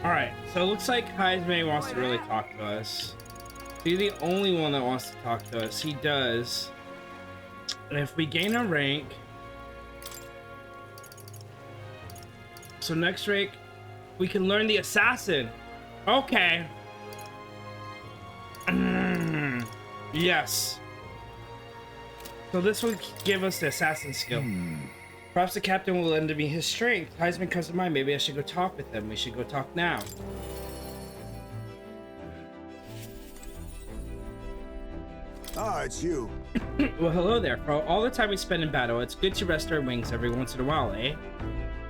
Alright, so it looks like Heismay wants to really talk to us. He's the only one that wants to talk to us. He does. And if we gain a rank... So next rank, we can learn the assassin. Okay. Yes. So this will give us the assassin skill. Perhaps the captain will lend me his strength. Heisman comes to mind. Maybe I should go talk with him. We should go talk now. Ah, it's you. Well, hello there. For all the time we spend in battle, it's good to rest our wings every once in a while, eh?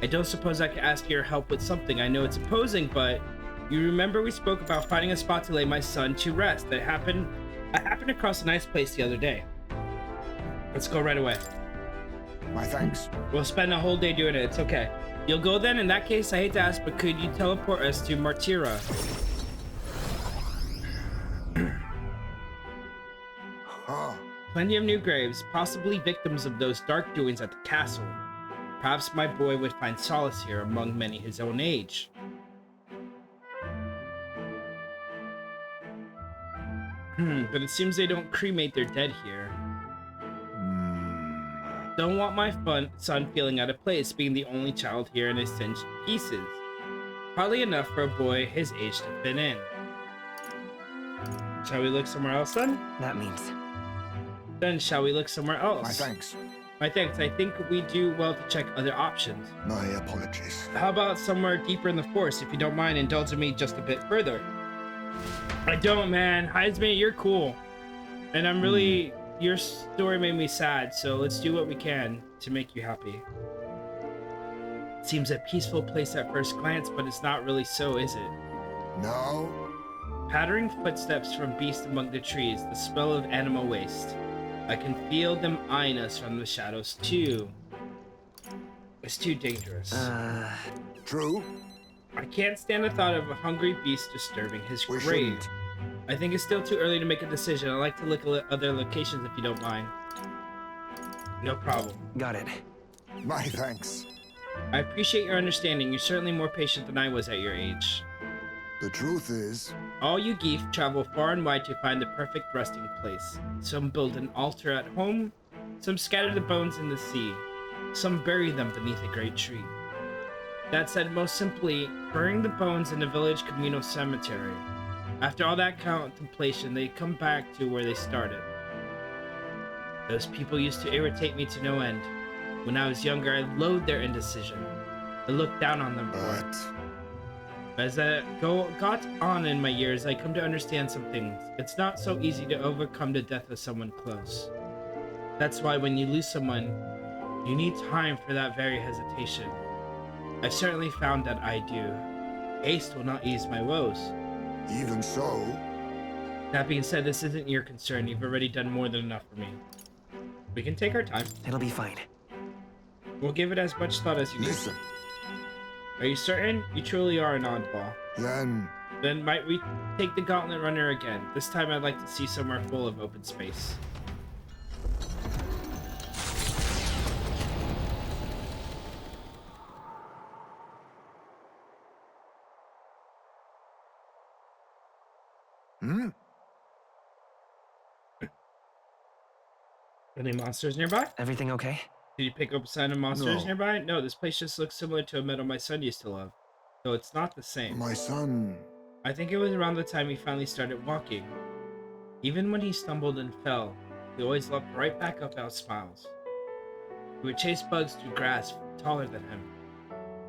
I don't suppose I could ask your help with something. I know it's imposing, but you remember we spoke about finding a spot to lay my son to rest. I happened across a nice place the other day. Let's go right away. My thanks. We'll spend a whole day doing it. It's okay. You'll go then? In that case, I hate to ask, but could you teleport us to Martira? Plenty of new graves, possibly victims of those dark doings at the castle. Perhaps my boy would find solace here among many his own age. But it seems they don't cremate their dead here. Don't want my son feeling out of place, being the only child here and is singed to pieces. Hardly enough for a boy his age to fit in. Shall we look somewhere else then? That means... Then shall we look somewhere else? My thanks. My thanks. I think we do well to check other options. My apologies. How about somewhere deeper in the forest? If you don't mind indulging me just a bit further. I don't, man. Heismay, you're cool. And I'm really... Your story made me sad, so let's do what we can to make you happy. It seems a peaceful place at first glance, but it's not really so, is it? No. Pattering footsteps from beasts among the trees, the smell of animal waste. I can feel them eyeing us from the shadows too. It's too dangerous. True. I can't stand the thought of a hungry beast disturbing his We grave. shouldn't. I think it's still too early to make a decision. I'd like to look at other locations if you don't mind. No problem. Got it. My thanks. I appreciate your understanding. You're certainly more patient than I was at your age. The truth is... All you geef travel far and wide to find the perfect resting place. Some build an altar at home, some scatter the bones in the sea, some bury them beneath a great tree. That said, most simply, burying the bones in the village communal cemetery. After all that contemplation, they come back to where they started. Those people used to irritate me to no end. When I was younger, I loathed their indecision. I looked down on them for it. As I got on in my years, I come to understand some things. It's not so easy to overcome the death of someone close. That's why when you lose someone, you need time for that very hesitation. I've certainly found that I do. Haste will not ease my woes. Even so... That being said, this isn't your concern. You've already done more than enough for me. We can take our time. It'll be fine. We'll give it as much thought as you need. Listen. Are you certain? You truly are an oddball. Then might we take the gauntlet runner again? This time I'd like to see somewhere full of open space. Any monsters nearby? Everything okay? Did you pick up a sign of monsters No. nearby? No, this place just looks similar to a meadow my son used to love. Though it's not the same. My son... I think it was around the time he finally started walking. Even when he stumbled and fell, he always leapt right back up out smiles. He would chase bugs through grass taller than him,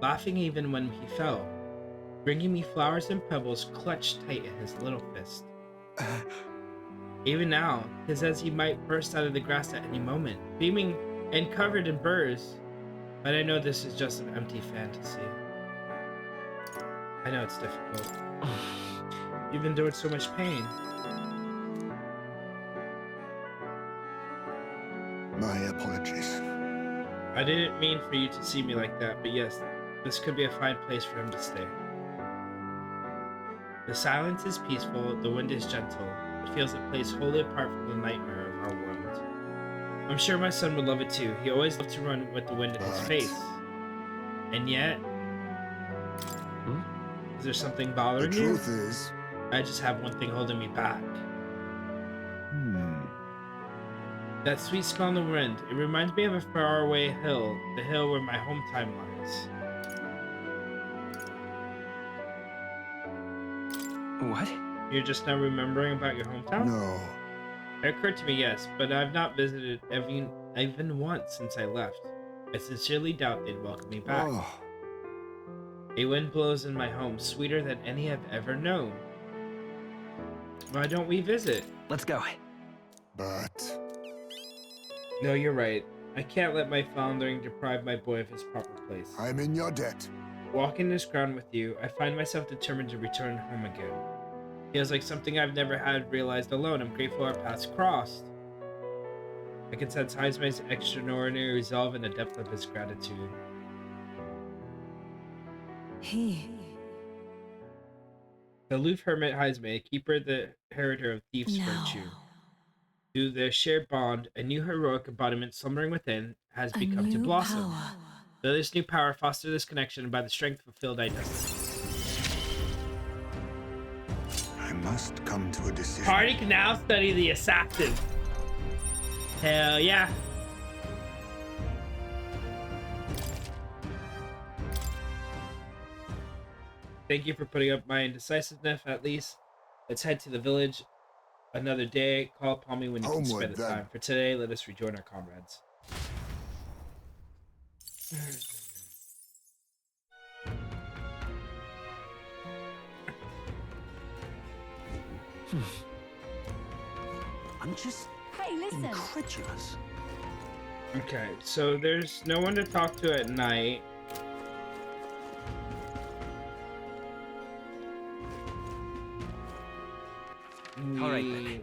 laughing even when he fell, bringing me flowers and pebbles clutched tight in his little fist. Even now, 'tis as he might burst out of the grass at any moment, beaming and covered in burrs. But I know this is just an empty fantasy. I know it's difficult. You've endured so much pain. My apologies. I didn't mean for you to see me like that, but yes, this could be a fine place for him to stay. The silence is peaceful, the wind is gentle. It feels a place wholly apart from the nightmare of our world. I'm sure my son would love it too. He always loved to run with the wind in his face. And yet... Is there something The bothering you? truth is... I just have one thing holding me back. That sweet smell in the wind. It reminds me of a faraway hill, the hill where my home time lies. What? You're just now remembering about your hometown? No. It occurred to me, yes, but I've not visited even once since I left. I sincerely doubt they'd welcome me back. Oh, A wind blows in my home, sweeter than any I've ever known. Why don't we visit? Let's go. but... No, you're right. I can't let my floundering deprive my boy of his proper place. I'm in your debt. Walking this ground with you, I find myself determined to return home again. Feels like something I've never had realized alone. I'm grateful our paths crossed. I can sense Heismay's extraordinary resolve and the depth of his gratitude. He. The aloof hermit Heismay, keeper the inheritor of thieves' No. virtue. Through their shared bond, a new heroic embodiment slumbering within has A begun to new blossom. power. Though this new power foster this connection, and by the strength fulfilled thy destiny. I must come to a decision. Party can now study the assassin. Hell yeah. Thank you for putting up my indecisiveness, at least. Let's head to the village another day. Call upon me when you can spare Homeward, the then. time. For today, let us rejoin our comrades. I'm just Hey, listen. incredulous. Okay, so there's no one to talk to at night. All right, then. We-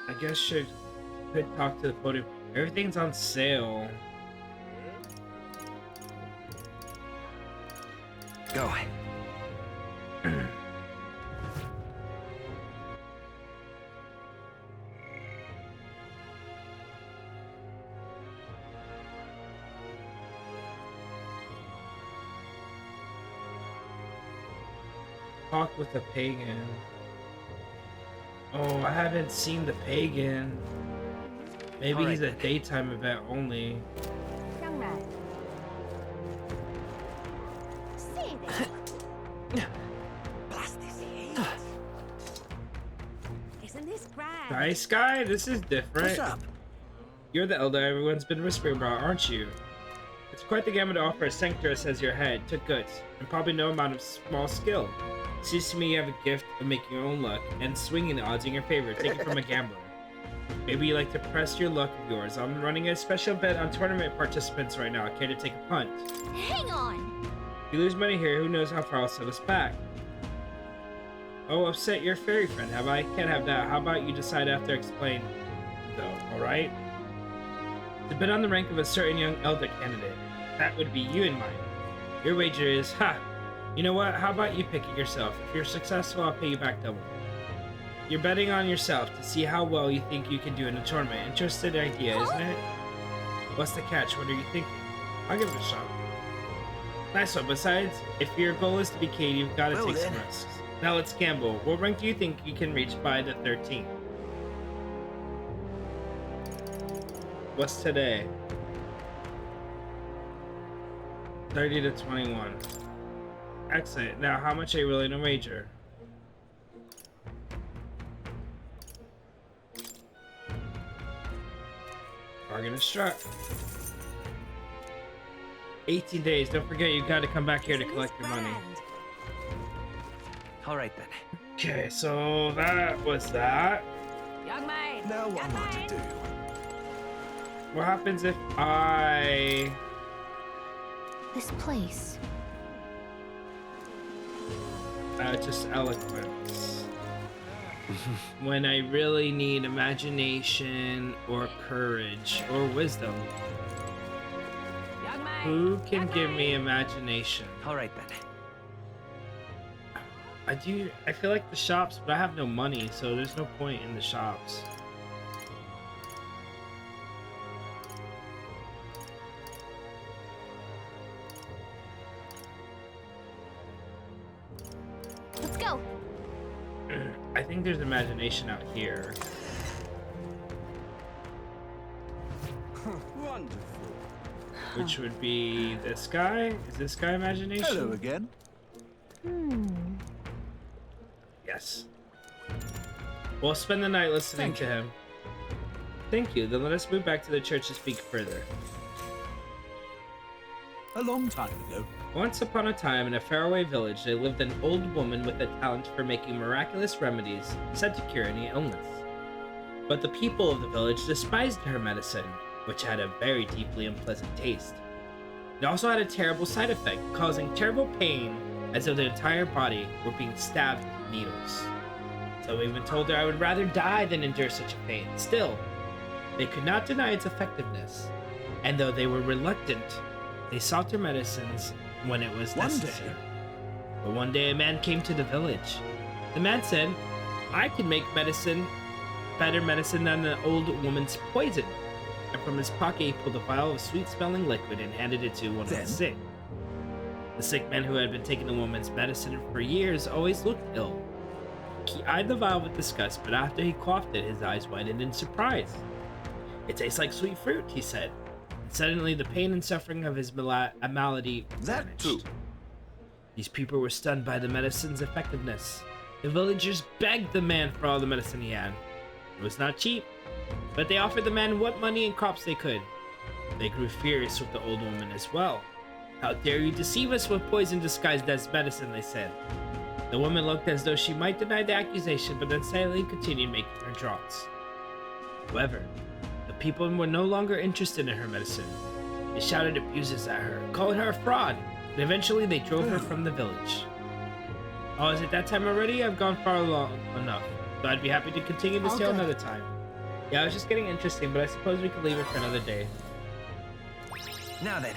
I guess could talk to the podium. Everything's on sale. Go. Talk with the pagan. Oh, I haven't seen the pagan. Maybe All right, he's a then. daytime event only. Blast this heat. Isn't this grand? Nice guy, this is different. What's up? You're the elder everyone's been whispering about, aren't you? It's quite the gamut to offer a sanctoress as your head. Took goods, and probably no amount of small skill. Seems to me you have a gift of making your own luck and swinging the odds in your favor. Take it from a gambler. Maybe you like to press your luck of yours. I'm running a special bet on tournament participants right now. Care to take a punt? Hang on. If you lose money here, who knows how far I'll set us back. Oh, upset your fairy friend, have I? Can't have that. How about you decide after I explain, though, alright? To bet on the rank of a certain young elder candidate. That would be you in mind. Your wager is, ha! You know what? How about you pick it yourself? If you're successful, I'll pay you back double. You're betting on yourself to see how well you think you can do in a tournament. Interesting idea, isn't it? What's the catch? What are you thinking? I'll give it a shot. Nice one. Besides, if your goal is to be king, you've got to Well take some then. risks. Now let's gamble. What rank do you think you can reach by the 13th? What's today? 30 to 21. Excellent. Now, how much are you willing to wager? Bargain is struck. 18 days. Don't forget, you got to come back here to Isn't collect this your money. grand? All right then. Okay, so that was that. Young man. Now what am I to do? What happens if I... This place. just eloquence? When I really need imagination or courage or wisdom. Young man. Who can give me imagination? All right then. I feel like the shops, but I have no money, so there's no point in the shops. go! I think there's imagination out here. Wonderful. Which would be this guy? Is this guy imagination? Hello again. Yes. We'll spend the night listening to him. Thank you. Then let us move back to the church to speak further. A long time ago. Once upon a time, in a faraway village, there lived an old woman with a talent for making miraculous remedies said to cure any illness. But the people of the village despised her medicine, which had a very deeply unpleasant taste. It also had a terrible side effect, causing terrible pain, as though the entire body were being stabbed with needles. So even told her I would rather die than endure such a pain. Still, they could not deny its effectiveness, and though they were reluctant, they sought her medicines when it was necessary. But one day a man came to the village. The man said, I can make better medicine than the old woman's poison. And from his pocket he pulled a vial of sweet-smelling liquid and handed it to one of the sick. The sick man, who had been taking the woman's medicine for years, always looked ill. He eyed the vial with disgust, but after he quaffed it, his eyes widened in surprise. It tastes like sweet fruit, he said. And suddenly the pain and suffering of his malady That vanished. too. These people were stunned by the medicine's effectiveness. The villagers begged the man for all the medicine he had. It was not cheap, but they offered the man what money and crops they could. They grew furious with the old woman as well. How dare you deceive us with poison disguised as medicine, they said. The woman looked as though she might deny the accusation, but then silently continued making her draughts. However, the people were no longer interested in her medicine. They shouted abuses at her, calling her a fraud, and eventually they drove her from the village. Oh, is it that time already? I've gone far long enough, so I'd be happy to continue this tale another time. Yeah, it was just getting interesting, but I suppose we could leave it for another day. Now then.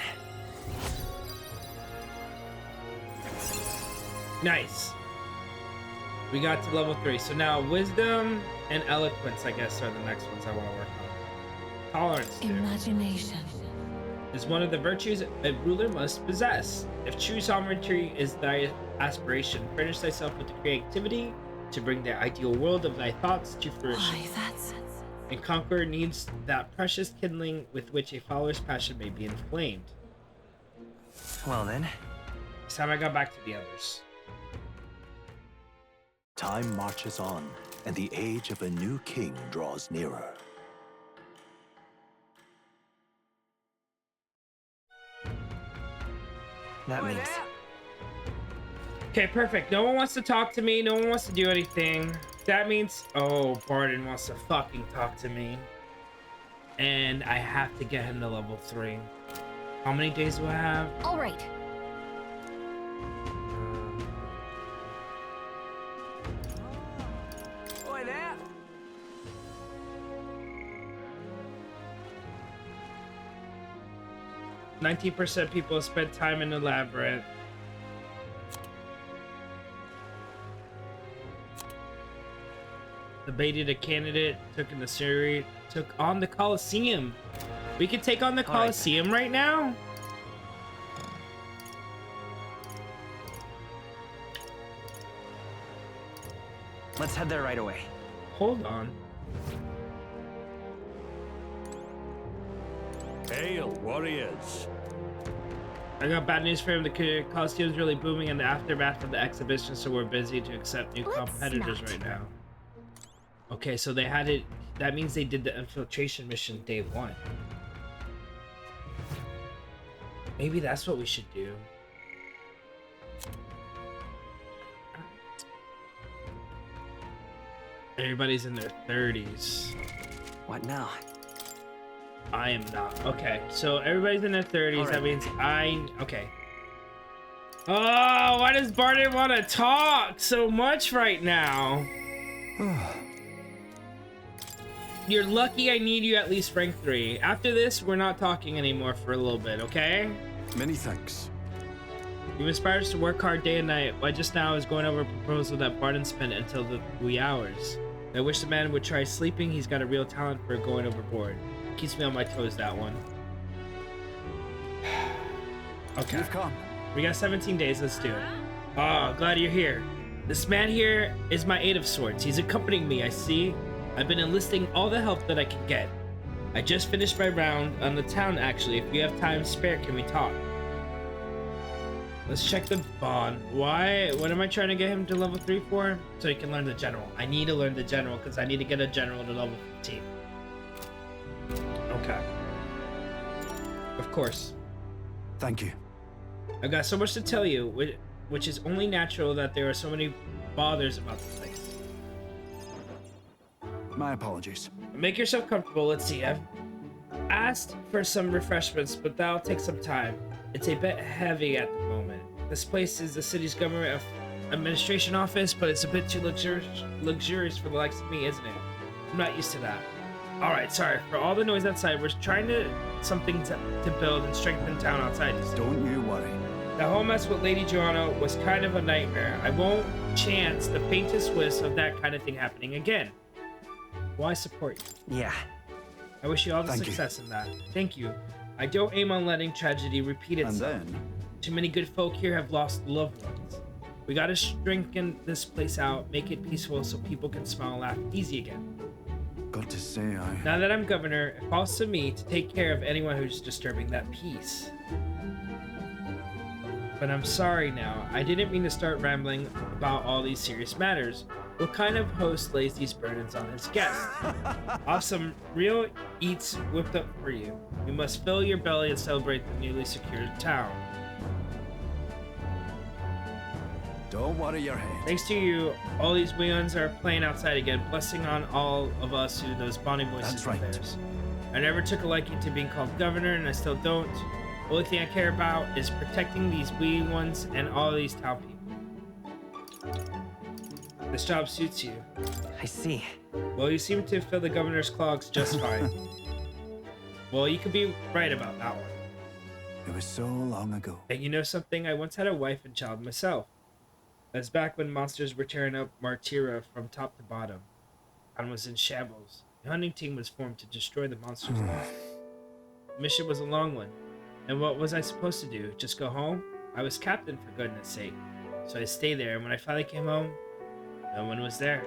Nice. We got to level 3. So now wisdom and eloquence, I guess, are the next ones I want to work on. Tolerance, too, Imagination. is one of the virtues a ruler must possess. If true sovereignty is thy aspiration, furnish thyself with the creativity to bring the ideal world of thy thoughts to fruition. Why, that's... And conqueror needs that precious kindling with which a follower's passion may be inflamed. Well then. This time I got back to the others. Time marches on, and the age of a new king draws nearer. That means Okay, perfect. No one wants to talk to me. No one wants to do anything. That means... Oh, Barden wants to fucking talk to me. And I have to get him to level 3. How many days do I have? All right. Oi there. 19% people spent time in the labyrinth. Debated a candidate, took on the Colosseum. We could take on the Colosseum right now? Let's head there right away. Hold on. Hail, warriors! I got bad news for him. The Colosseum's really booming in the aftermath of the exhibition, so we're busy to accept new competitors right now. Okay, so they had it. That means they did the infiltration mission day 1. Maybe that's what we should do. Everybody's in their 30s. What now? I am not. Okay, so everybody's in their 30s. That means okay. Oh, why does Barden want to talk so much right now? You're lucky I need you at least rank 3. After this, we're not talking anymore for a little bit, okay? Many thanks. You've inspired us to work hard day and night. Why just now I was going over a proposal that Barden spent until the wee hours. I wish the man would try sleeping. He's got a real talent for going overboard. Keeps me on my toes, that one. Okay. You've come. We got 17 days. Let's do it. Oh, glad you're here. This man here is my aide of sorts. He's accompanying me, I see. I've been enlisting all the help that I can get. I just finished my round on the town, actually. If you have time spare, can we talk? Let's check the bond. Why? What am I trying to get him to level 3 for? So he can learn the general. I need to learn the general because I need to get a general to level 15. Okay. Of course. Thank you. I've got so much to tell you, which is only natural that there are so many bothers about the place. My apologies. Make yourself comfortable. Let's see. I've asked for some refreshments, but that'll take some time. It's a bit heavy at the moment. This place is the city's government administration office, but it's a bit too luxurious for the likes of me, isn't it? I'm not used to that. Alright, sorry for all the noise outside. We're trying to something to build and strengthen town outside. Don't you worry. The whole mess with Lady Joanna was kind of a nightmare. I won't chance the faintest whistle of that kind of thing happening again. Well, I support you. Yeah. I wish you all the Thank success in that. Thank you. I don't aim on letting tragedy repeat itself. And then, Too many good folk here have lost loved ones. We gotta strengthen this place out, make it peaceful so people can smile and laugh easy again. got to say, Now that I'm governor, it falls to me to take care of anyone who's disturbing that peace. But I'm sorry now. I didn't mean to start rambling about all these serious matters. What kind of host lays these burdens on his guests? Awesome, real eats whipped up for you. You must fill your belly and celebrate the newly secured town. Don't worry your head. Thanks to you, all these weons are playing outside again, blessing on all of us who those bonny voices That's of right. theirs. I never took a liking to being called governor, and I still don't. The only thing I care about is protecting these wee ones and all these town people. This job suits you. I see. Well, you seem to fill the governor's clogs just fine. Well, you could be right about that one. It was so long ago. And you know something? I once had a wife and child myself. That's back when monsters were tearing up Martira from top to bottom. Town was in shambles. The hunting team was formed to destroy the monsters. The mission was a long one. And what was I supposed to do? Just go home? I was captain, for goodness sake. So I stayed there, and when I finally came home, no one was there.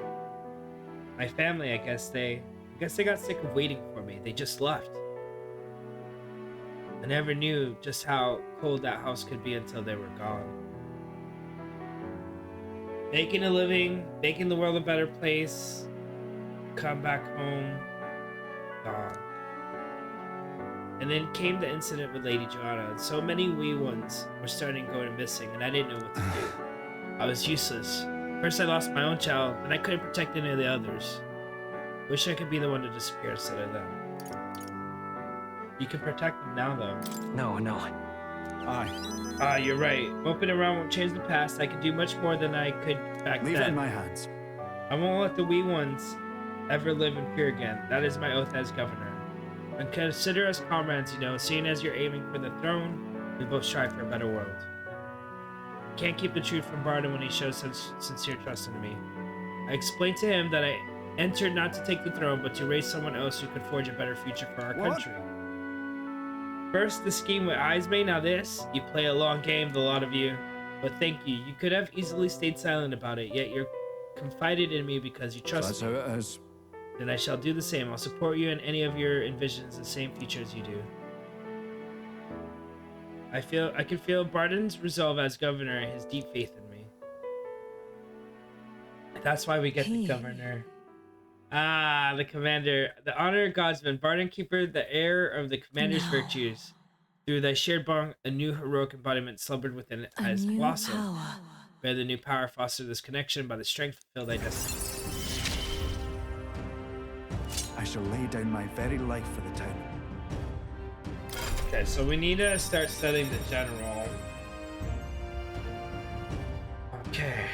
My family, I guess they got sick of waiting for me. They just left. I never knew just how cold that house could be until they were gone. Making a living, making the world a better place, come back home, gone. And then came the incident with Lady Joanna, and so many wee ones were starting going missing, and I didn't know what to do. I was useless. First I lost my own child, and I couldn't protect any of the others. Wish I could be the one to disappear instead of them. You can protect them now, though. No. Aye. You're right. Moping around won't change the past. I can do much more than I could back Leave it then. in my hands. I won't let the wee ones ever live in fear again. That is my oath as governor. And consider us comrades, seeing as you're aiming for the throne, we both strive for a better world. Can't keep the truth from Barden when he shows such sincere trust in me. I explained to him that I entered not to take the throne, but to raise someone else who could forge a better future for our country. First, the scheme with Heismay, now this. You play a long game, the lot of you. But thank you. You could have easily stayed silent about it, yet you're confided in me because you trust That's me. how it is. Then I shall do the same. I'll support you in any of your envisions, the same future as you do. I can feel Barden's resolve as governor and his deep faith in me. That's why we get the governor. Ah, the commander. The honor godsman, Barden Keeper, the heir of the commander's virtues. Through thy shared bond, a new heroic embodiment slumbered within it has blossomed. May the new power foster this connection by the strength fulfill thy destiny. I shall lay down my very life for the town. Okay, so we need to start studying the general. Okay.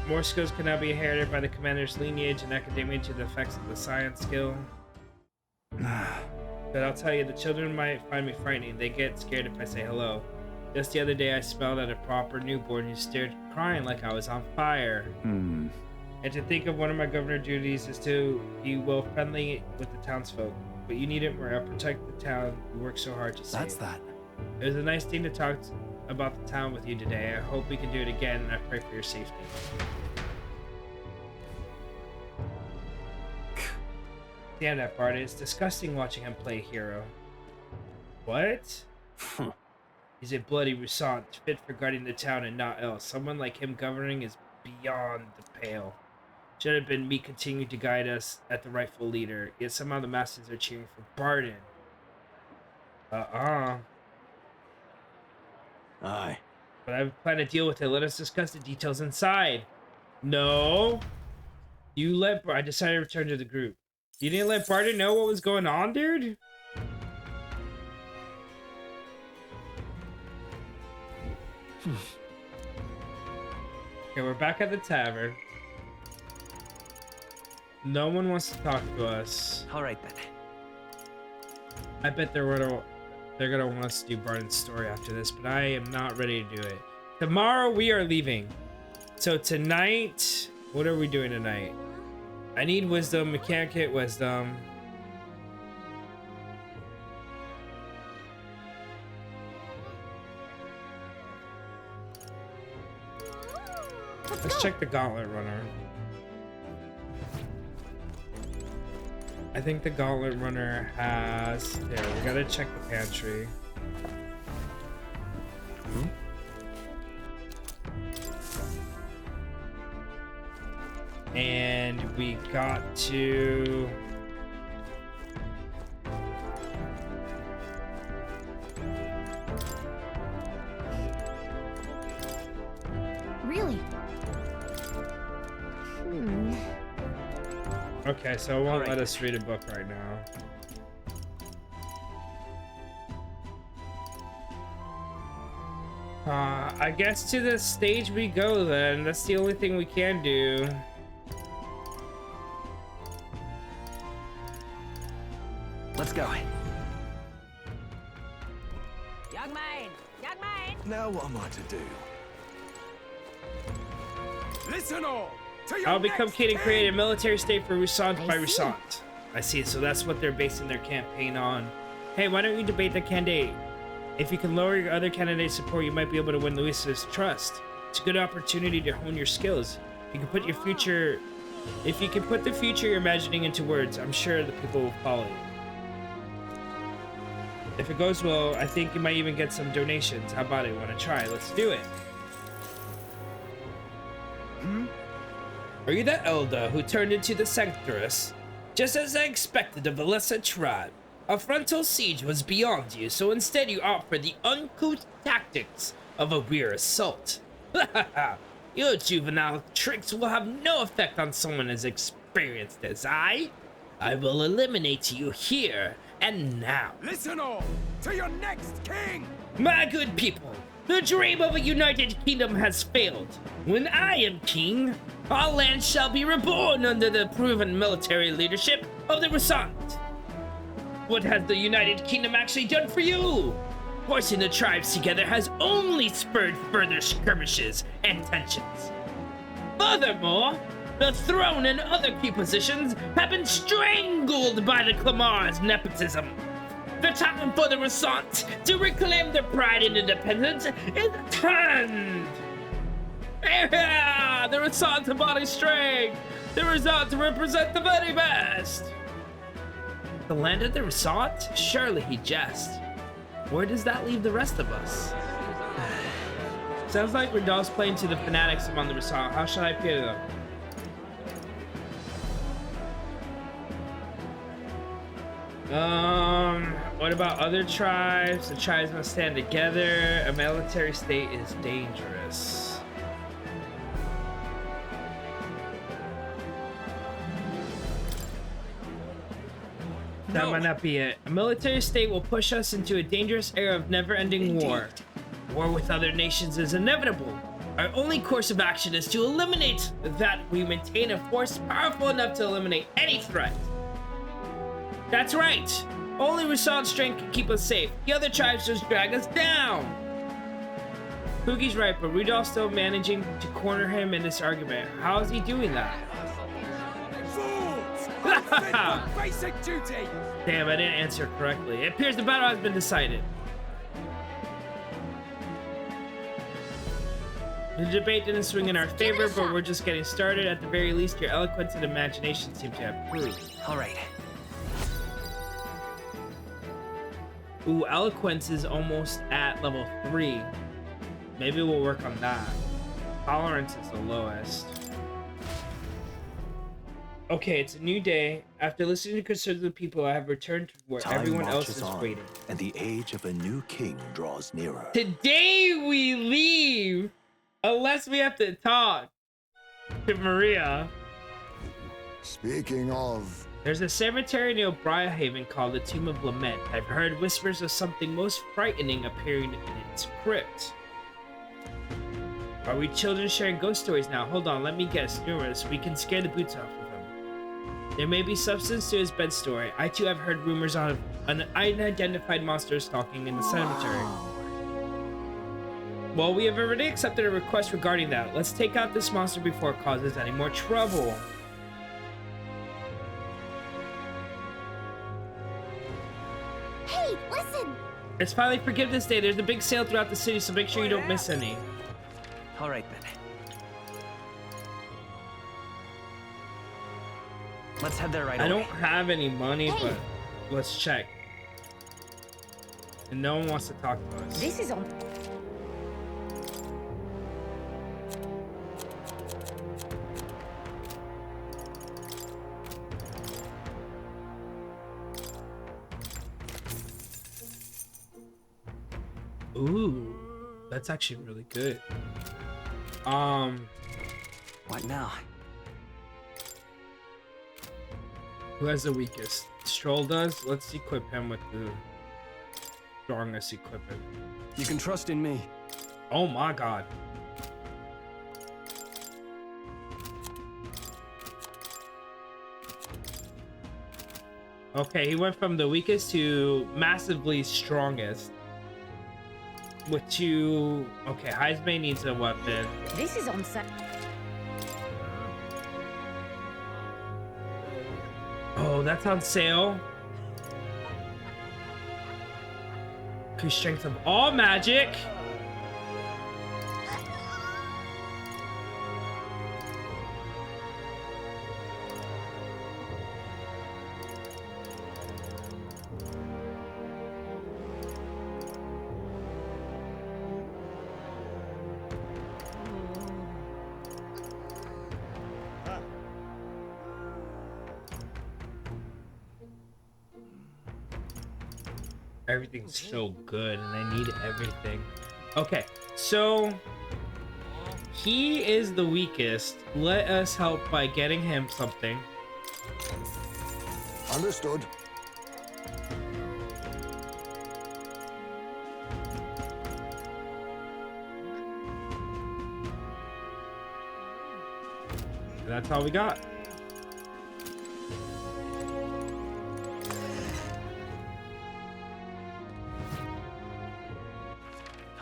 More skills can now be inherited by the commander's lineage and academia to the effects of the science skill. But I'll tell you, the children might find me frightening. They get scared if I say hello. Just the other day, I smelled at a proper newborn who stared crying like I was on fire. And to think of one of my governor duties is to be well friendly with the townsfolk. But you needn't worry, I'll protect the town you work so hard to save. That's that. It was a nice thing to talk about the town with you today. I hope we can do it again, and I pray for your safety. Damn that part. It's disgusting watching him play hero. What? He's a bloody Rusant, fit for guarding the town and not else. Someone like him governing is beyond the pale. Should have been me continuing to guide us at the rightful leader. Yet somehow the masters are cheering for Barden. Aye. But I plan to deal with it. Let us discuss the details inside. No. I decided to return to the group. You didn't let Barden know what was going on, dude? Okay, we're back at the tavern. No one wants to talk to us. All right then. I bet they're gonna want us to do Barden's story after this, but I am not ready to do it. Tomorrow we are leaving. So tonight, what are we doing tonight? I need wisdom. We can't get wisdom. Let's check the Gauntlet Runner. I think the Gauntlet Runner has... There, we gotta check the pantry. And we got to... Really? Okay, so it won't let us read a book right now. I guess to the stage we go then. That's the only thing we can do. Let's go. Young man! Young man! Now what am I to do? Listen all! To your I'll become next king and create a king! military state for Rusant I by see. Rusant. I see, so that's what they're basing their campaign on. Hey, why don't you debate the candidate? If you can lower your other candidate's support, you might be able to win Luis's trust. It's a good opportunity to hone your skills. If you can put the future you're imagining into words, I'm sure the people will follow you. If it goes well, I think you might even get some donations. How about it? Want to try? Let's do it. Are you the elder who turned into the Sanctorus? Just as I expected of a lesser tribe. A frontal siege was beyond you, so instead you opt for the uncouth tactics of a rear assault. Your juvenile tricks will have no effect on someone as experienced as I. I will eliminate you here and now. Listen all! To your next king! My good people, the dream of a united kingdom has failed. When I am king, our land shall be reborn under the proven military leadership of the Rusant. What has the United Kingdom actually done for you? Forcing the tribes together has only spurred further skirmishes and tensions. Furthermore, the throne and other key positions have been strangled by the Clamar's nepotism. The time for the Rusant to reclaim their pride and independence is turned. The Rusant embody strength. The Rusant to represent the very best. The land of the Rusant? Surely he jests. Where does that leave the rest of us? Sounds like Randall's playing to the fanatics among the Rusant. How should I appear to them? What about other tribes? The tribes must stand together. A military state is dangerous. That might not be it. A military state will push us into a dangerous era of never-ending war. War with other nations is inevitable. Our only course of action is to eliminate that. We maintain a force powerful enough to eliminate any threat. That's right. Only Rusant's strength can keep us safe. The other tribes just drag us down. Poogie's right, but Rudolph's still managing to corner him in this argument. How is he doing that? Fools! Unfit for basic duty! Damn, I didn't answer correctly. It appears the battle has been decided. The debate didn't swing in our favor, but we're just getting started. At the very least, your eloquence and imagination seem to have proved. All right. Ooh, eloquence is almost at level 3. Maybe we'll work on that. Tolerance is the lowest. Okay, it's a new day. After listening to concerns of the people, I have returned to where Time everyone else marches is on, waiting. and the age of a new king draws nearer. Today we leave, unless we have to talk to Maria. Speaking of, There's a cemetery near Briarhaven called the Tomb of Lament. I've heard whispers of something most frightening appearing in its crypt. Are we children sharing ghost stories now? Hold on, let me guess. Numerous. We can scare the boots off of him. There may be substance to his bed story. I too have heard rumors of an unidentified monster stalking in the cemetery. Well, we have already accepted a request regarding that. Let's take out this monster before it causes any more trouble. Hey, listen! It's finally Forgiveness Day. There's a big sale throughout the city, so make sure you don't miss any. All right then. Let's head there right I away. don't have any money, Hey. but let's check. And no one wants to talk to us. This is on. Ooh, that's actually really good. What now? Who has the weakest? Stroll does. Let's equip him with the strongest equipment. You can trust in me. Oh my god. Okay, he went from the weakest to massively strongest. With 2... Okay, Heismay needs a weapon. This is on set. Oh, that's on sale. Increase strength of all magic. Everything's so good and I need everything. Okay, so he is the weakest. Let us help by getting him something. understood. And that's all we got.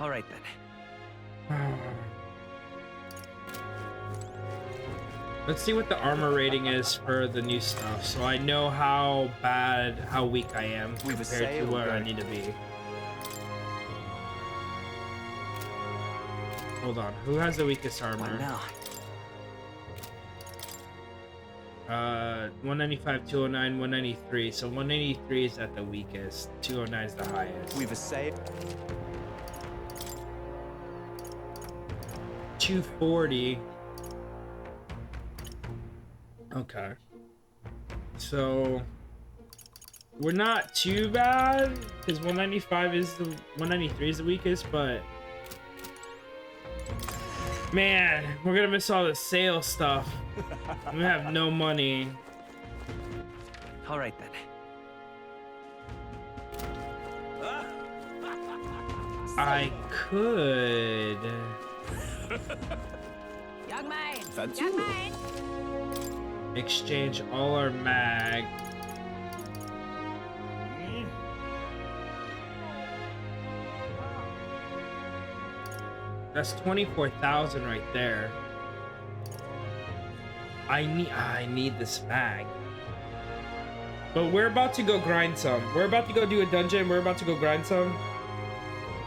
All right then. Let's see what the armor rating is for the new stuff, so I know how weak I am We've compared to assailed where I them. need to be. Hold on, who has the weakest What armor? now? 195, 209, 193. So 193 is at the weakest. 209 is the highest. We've assailed. 240. Okay. So we're not too bad because 195 is the 193 is the weakest, but man, we're gonna miss all the sale stuff. We have no money. All right then. I could. Young man! Fancy. Young man! Exchange all our mag. That's 24,000 right there. I need this mag. But we're about to go grind some. We're about to go do a dungeon. We're about to go grind some.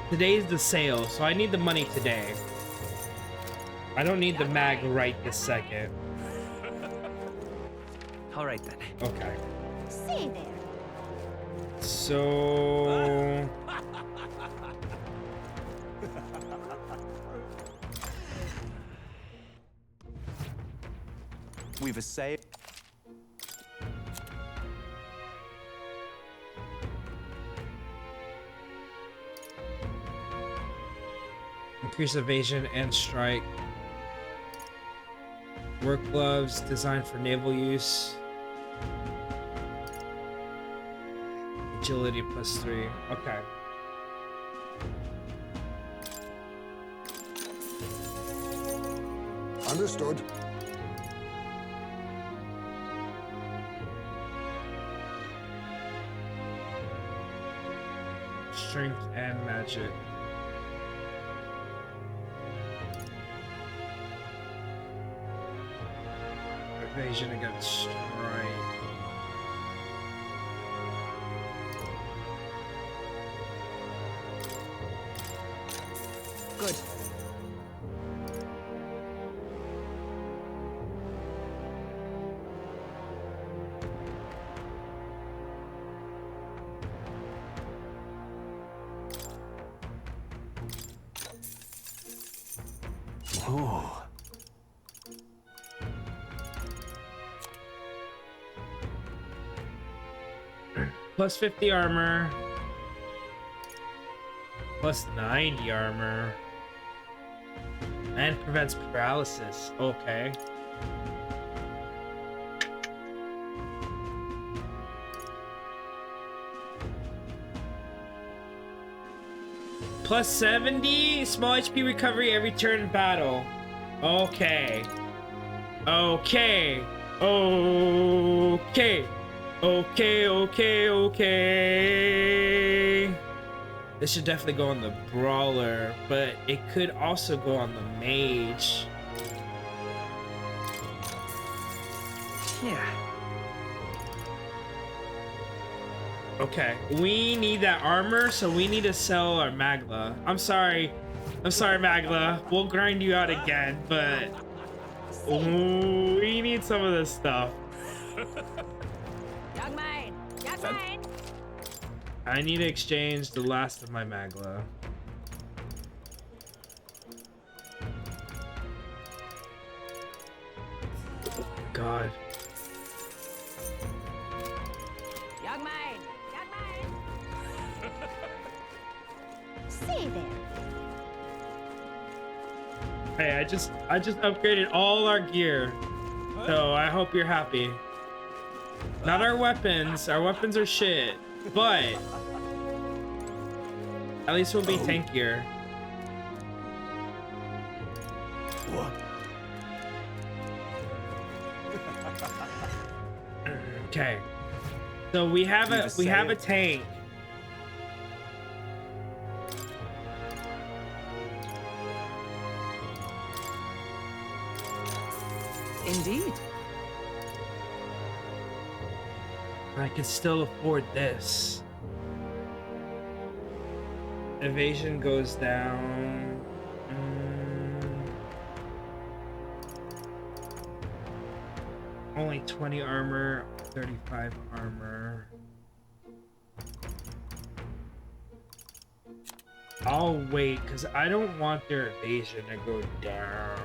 Today's the sale, so I need the money today. I don't need the mag right this second. All right then. Okay. Say there. So... We've essayed. Increase evasion and strike. Work gloves designed for naval use. Agility +3. Okay. Understood. Strength and magic. Evasion against strike. Good. Oh, Plus 50 armor. Plus 90 armor. And prevents paralysis. Okay. Plus 70 small HP recovery every turn in battle. Okay. Okay. Okay. Okay. This should definitely go on the brawler, but it could also go on the mage. Yeah. Okay, we need that armor, so we need to sell our Magla. I'm sorry, Magla. We'll grind you out again, but we need some of this stuff. Young mine. Young mine. I need to exchange the last of my Magla. God. Young mine. Young mine. Say there. Hey, I just upgraded all our gear, so I hope you're happy. Not our weapons. Our weapons are shit, but at least we'll be tankier. what? Okay. So we have a tank. Indeed. I can still afford this. Evasion goes down. Only 20 armor, 35 armor. I'll wait, because I don't want their evasion to go down.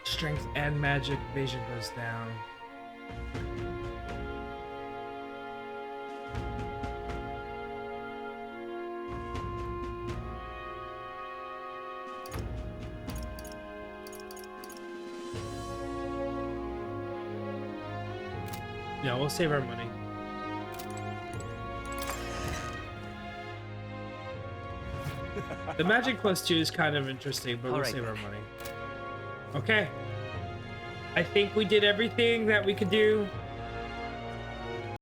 Strength and magic evasion goes down. Yeah, we'll save our money. The magic +2 is kind of interesting, but we'll save our money. Okay. I think we did everything that we could do.